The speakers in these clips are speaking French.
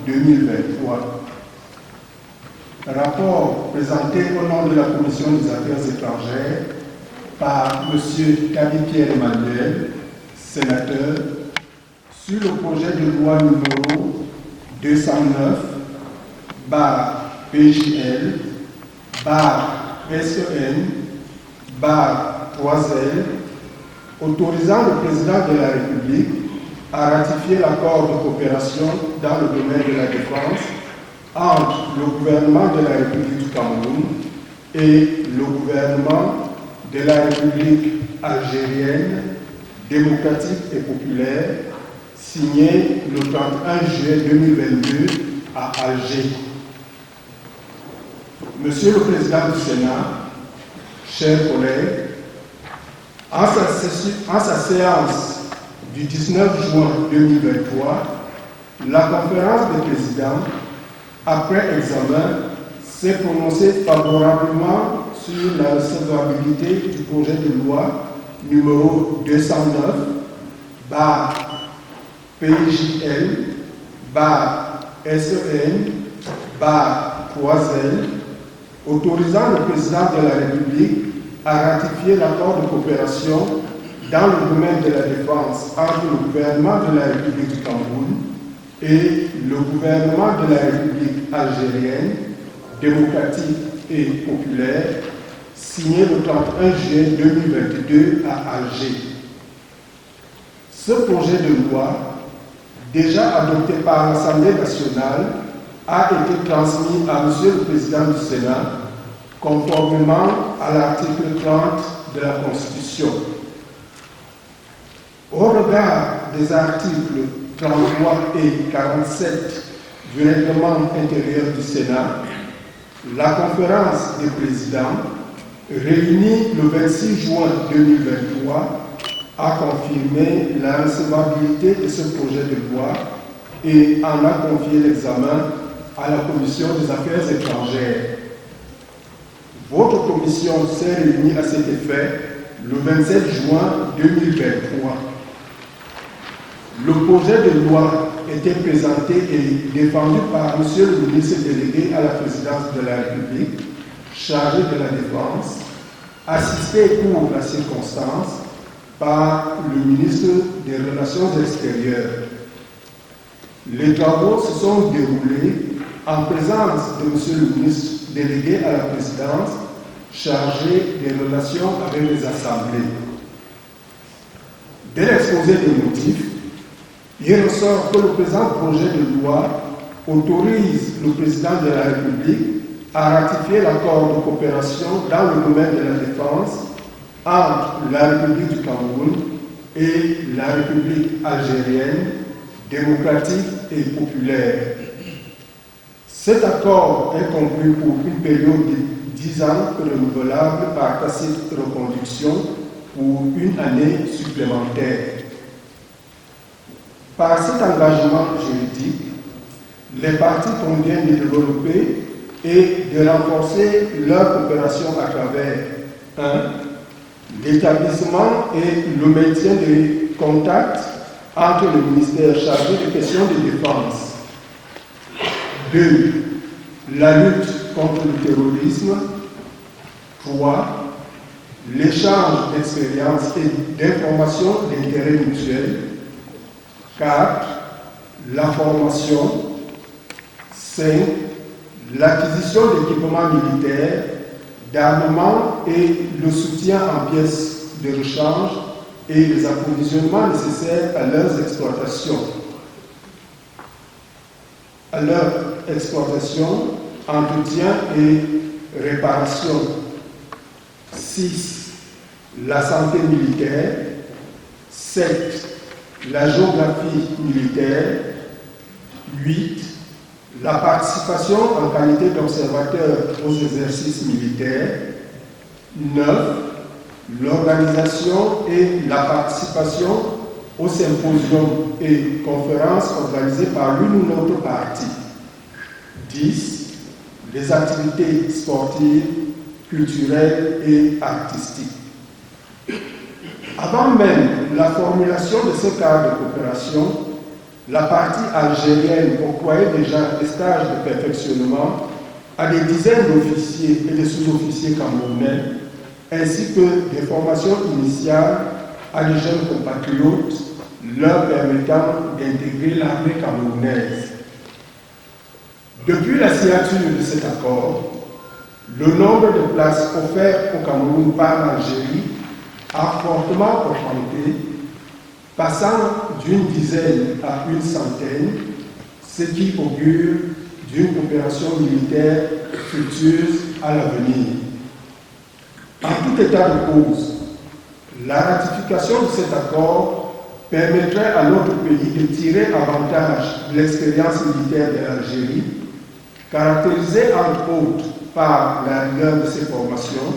2023. Rapport présenté au nom de la Commission des Affaires étrangères par M. Kaby Pierre Emmanuel, sénateur, sur le projet de loi numéro 209/PJL/SEN/3L, autorisant le président de la République à ratifier l'accord de coopération dans le domaine de la défense entre le gouvernement de la République du Cameroun et le gouvernement de la République algérienne, démocratique et populaire, signé le 31 juillet 2022 à Alger. Monsieur le Président du Sénat, chers collègues, en sa séance du 19 juin 2023, la conférence des présidents, après examen, s'est prononcée favorablement sur la recevabilité du projet de loi numéro 209/PJL/SEN/3L, autorisant le président de la République à ratifier l'accord de coopération dans le domaine de la défense entre le gouvernement de la République du Cameroun et le gouvernement de la République algérienne, démocratique et populaire, signé le 31 juillet 2022 à Alger. Ce projet de loi, déjà adopté par l'Assemblée nationale, a été transmis à M. le Président du Sénat, conformément à l'article 30 de la Constitution. Au regard des articles 33 et 47 du règlement intérieur du Sénat, la conférence des présidents, réunie le 26 juin 2023, a confirmé la recevabilité de ce projet de loi et en a confié l'examen à la Commission des Affaires étrangères. Votre commission s'est réunie à cet effet le 27 juin 2023. Le projet de loi était présenté et défendu par M. le ministre délégué à la présidence de la République, chargé de la défense, assisté pour la circonstance par le ministre des Relations extérieures. Les travaux se sont déroulés en présence de M. le ministre délégué à la présidence, chargé des relations avec les assemblées. Dès l'exposé des motifs, il ressort que le présent projet de loi autorise le président de la République à ratifier l'accord de coopération dans le domaine de la défense entre la République du Cameroun et la République algérienne, démocratique et populaire. Cet accord est conclu pour une période de 10 ans renouvelable par tacite reconduction pour une année supplémentaire. Par cet engagement juridique, les parties conviennent de développer et de renforcer leur coopération à travers 1. L'établissement et le maintien des contacts entre le ministère chargé des questions de défense. 2. La lutte contre le terrorisme. 3. L'échange d'expériences et d'informations d'intérêt mutuel. 4. La formation. 5. L'acquisition d'équipements militaires, d'armement et le soutien en pièces de rechange et les approvisionnements nécessaires à leur exploitation, entretien et réparation. 6. La santé militaire. 7. La géographie militaire. 8. La participation en qualité d'observateur aux exercices militaires. 9. L'organisation et la participation aux symposiums et conférences organisées par l'une ou l'autre partie. 10. Les activités sportives, culturelles et artistiques. Avant même la formulation de ce cadre de coopération, la partie algérienne octroyait déjà des stages de perfectionnement à des dizaines d'officiers et de sous-officiers camerounais, ainsi que des formations initiales à des jeunes compatriotes leur permettant d'intégrer l'armée camerounaise. Depuis la signature de cet accord, le nombre de places offertes au Cameroun par l'Algérie a fortement augmenté, passant d'une dizaine à une centaine, ce qui augure d'une coopération militaire fructueuse à l'avenir. En tout état de cause, la ratification de cet accord permettrait à notre pays de tirer avantage de l'expérience militaire de l'Algérie, caractérisée entre autres par la rigueur de ses formations,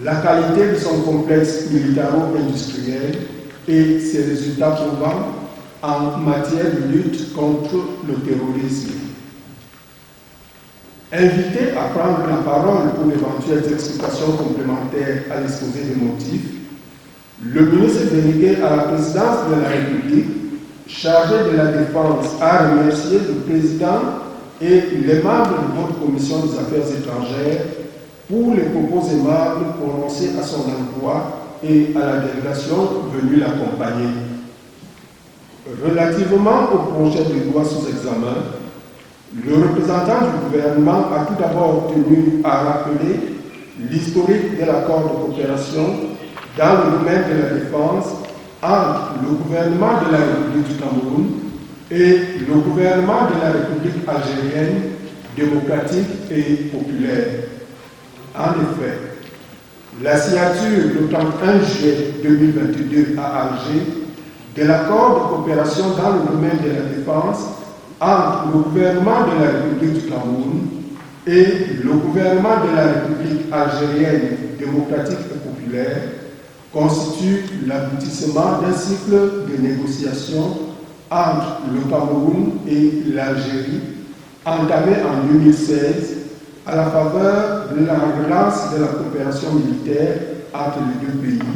la qualité de son complexe militaro-industriel et ses résultats probants en matière de lutte contre le terrorisme. Invité à prendre la parole pour d'éventuelles explications complémentaires à l'exposé des motifs, le ministre délégué à la présidence de la République, chargé de la Défense, a remercié le président et les membres de votre commission des affaires étrangères pour les propos aimables prononcés à son endroit et à la délégation venue l'accompagner. Relativement au projet de loi sous examen, le représentant du gouvernement a tout d'abord tenu à rappeler l'historique de l'accord de coopération dans le domaine de la défense entre le gouvernement de la République du Cameroun et le gouvernement de la République algérienne démocratique et populaire. En effet, la signature le 31 juillet 2022 à Alger de l'accord de coopération dans le domaine de la défense entre le gouvernement de la République du Cameroun et le gouvernement de la République algérienne démocratique et populaire constitue l'aboutissement d'un cycle de négociations entre le Cameroun et l'Algérie, entamé en 2016 à la faveur de la relance de la coopération militaire entre les deux pays,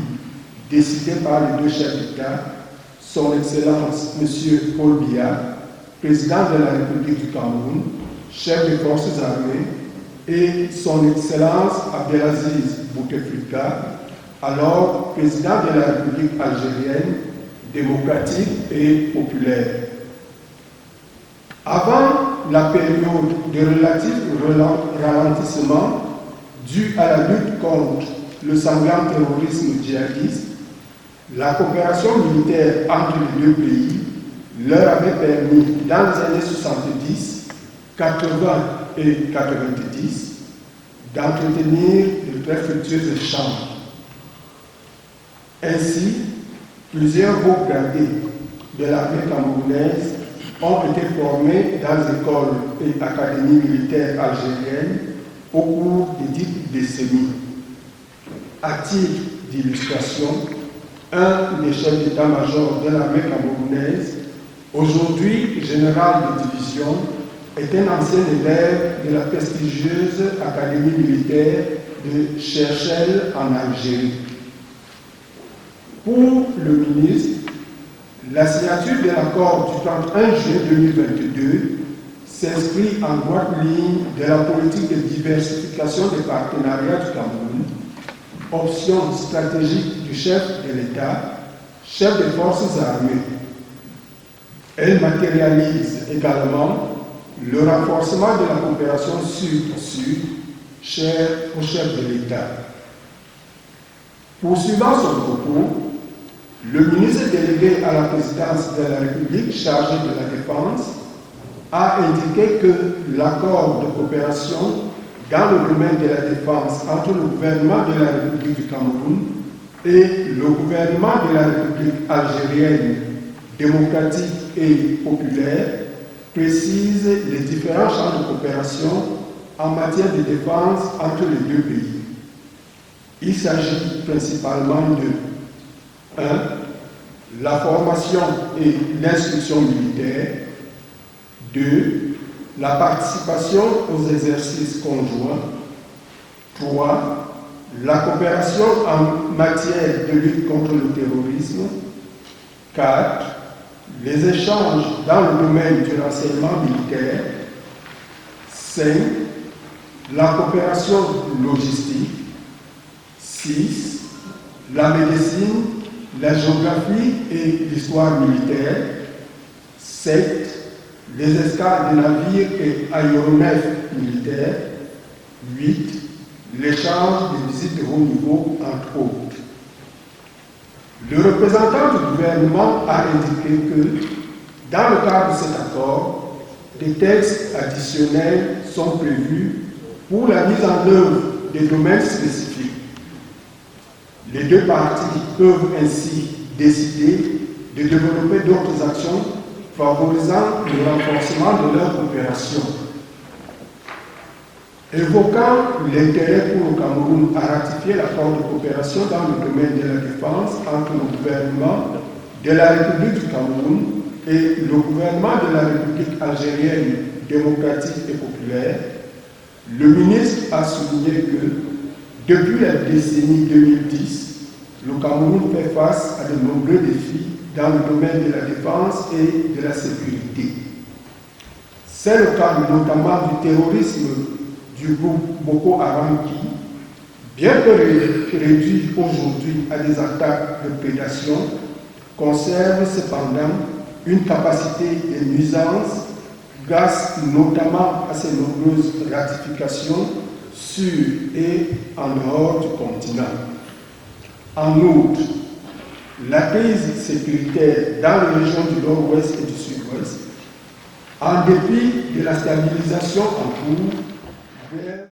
décidée par les deux chefs d'État, son Excellence M. Paul Biya, président de la République du Cameroun, chef des forces armées, et son Excellence Abdelaziz Bouteflika, alors président de la République algérienne, démocratique et populaire. Avant la période de relatif ralentissement dû à la lutte contre le sanglant terrorisme djihadiste, la coopération militaire entre les deux pays leur avait permis, dans les années 70, 80 et 90, d'entretenir de très fructueux échanges. Ainsi, plusieurs hauts gradés de l'armée camerounaise ont été formés dans les écoles et académies militaires algériennes au cours des dites décennies. À titre d'illustration, un des chefs d'état-major de l'armée camerounaise, aujourd'hui général de division, est un ancien élève de la prestigieuse académie militaire de Cherchel en Algérie. Pour le ministre, la signature de l'accord du 31 juillet 2022 s'inscrit en droite ligne de la politique de diversification des partenariats du Cameroun, option stratégique du chef de l'État, chef des forces armées. Elle matérialise également le renforcement de la coopération sud-sud, cher au chef de l'État. Poursuivant son propos, le ministre délégué à la présidence de la République chargé de la Défense a indiqué que l'accord de coopération dans le domaine de la défense entre le gouvernement de la République du Cameroun et le gouvernement de la République algérienne démocratique et populaire précise les différents champs de coopération en matière de défense entre les deux pays. Il s'agit principalement de 1. La formation et l'instruction militaire. 2. La participation aux exercices conjoints. 3. La coopération en matière de lutte contre le terrorisme. 4. les échanges dans le domaine du renseignement militaire. 5. La coopération logistique. 6. La médecine, la géographie et l'histoire militaire. 7. Les escales de navires et aéronefs militaires. 8. L'échange des visites de haut niveau, entre autres. Le représentant du gouvernement a indiqué que, dans le cadre de cet accord, des textes additionnels sont prévus pour la mise en œuvre des domaines spécifiques. Les deux parties peuvent ainsi décider de développer d'autres actions favorisant le renforcement de leur coopération. Évoquant l'intérêt pour le Cameroun à ratifier l'accord de coopération dans le domaine de la défense entre le gouvernement de la République du Cameroun et le gouvernement de la République algérienne démocratique et populaire, le ministre a souligné que, depuis la décennie 2010, le Cameroun fait face à de nombreux défis dans le domaine de la défense et de la sécurité. C'est le cas notamment du terrorisme du groupe Boko Haram qui, bien que réduit aujourd'hui à des attaques de prédation, conserve cependant une capacité de nuisance grâce notamment à ses nombreuses ratifications sur et en dehors du continent. En outre, la crise sécuritaire dans les régions du nord-ouest et du sud-ouest, en dépit de la stabilisation en cours,